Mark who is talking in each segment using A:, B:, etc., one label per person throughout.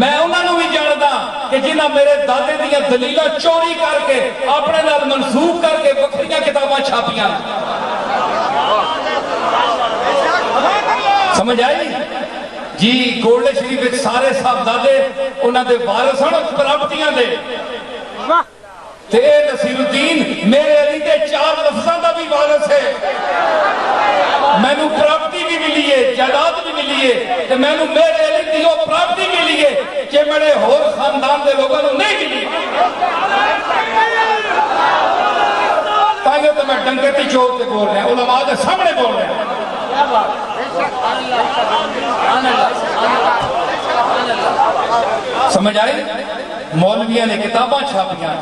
A: میں انہوں بھی جاندا کہ جنہ میرے دادے دیا دلیلاں چوری کر کے اپنے نال منسوخ کر کے بکریاں کتاباں چھاپیاں. سمجھ آئی جی؟ گولڈے شریف سارے صاحبزادے انہاں دے وارث ہن پراپرٹیاں دے. تے نصیر الدین میرے علی دے 4 لفظاں دا بھی وارث ہے. مینوں پراپرٹی بھی ملی ہے، جائیداد بھی ملی ہے، تے مینوں میرے علی دی وہ پراپرٹی ملی ہے کہ میرے ہور خاندان دے لوگوں کو نہیں ملی. تاکہ تو میں ڈنگے تی چوک تے بول رہا ہوں، علماء دے سامنے بول رہا ہوں. سمجھ آئی؟ مولویاں نے کتاباں چھاپیاں،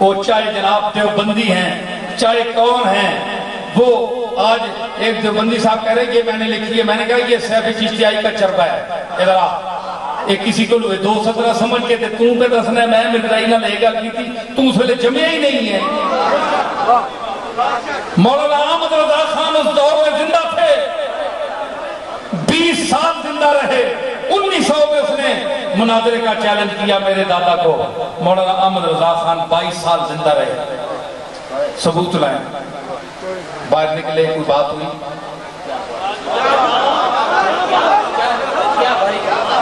A: وہ چاہے جناب دیوبندی ہیں چاہے کون ہیں. وہ آج ایک دیوبندی صاحب کہہ رہے ہیں کہ میں نے لکھی ہے. میں نے کہا یہ سیف چشتیائی کا چربہ ہے. ادھر آ ایک کسی کو 217 سمجھ کے تے توں پہ دسنا ہے میں مردائی نہ لے گا کی تھی توں اس ویلے جمعہ ہی نہیں ہے. مولانا احمد رضا خان اس دور میں زندہ تھے، 20 سال زندہ رہے. 1900 میں اس نے مناظرے کا چیلنج کیا میرے دادا کو. مولانا احمد رضا خان 22 سال زندہ رہے. ثبوت لائیں. باہر نکلے کوئی بات ہوئی.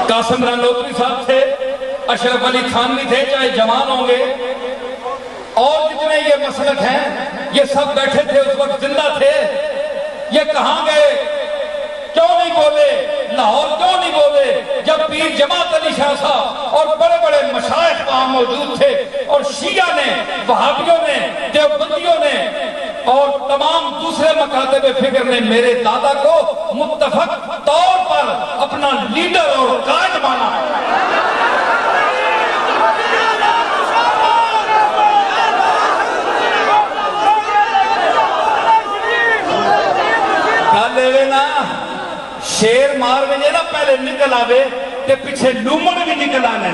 A: قاسم رنوتری صاحب تھے، اشرف علی تھانوی تھے، چاہے جوان ہوں گے اور جتنے یہ مسلک ہیں یہ سب بیٹھے تھے اس وقت زندہ تھے. یہ کہاں گئے؟ کیوں نہیں بولے؟ لاہور کیوں نہیں بولے جب پیر جماعت علی شاہ صاحب اور بڑے بڑے مشائخ وہاں موجود تھے اور شیعہ نے، وہابیوں نے، دیوبندیوں نے اور تمام دوسرے مکاتب فکر نے میرے دادا کو متفق طور پر اپنا لیڈر اور قائد مانا. شیر مار میں نا پہلے نکل آوے تے پیچھے لومن بھی نکل آنے.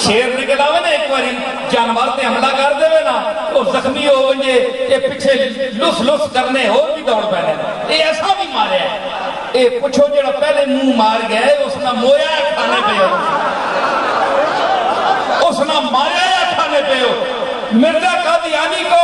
A: شیر نکل آوے نا ایک باری جانور تے حملہ کر دے نا وہ زخمی ہو ونجے تے پیچھے لس لس کرنے ہو بھی دوڑ پہنے. یہ ایسا بھی مارے ہے. یہ پوچھو جڑا پہلے منہ مار گئے اس نے مویا ہے کھانے پہ ہو، اس نے ماریا ہے کھانے پہ ہو. مرزا قادیانی کو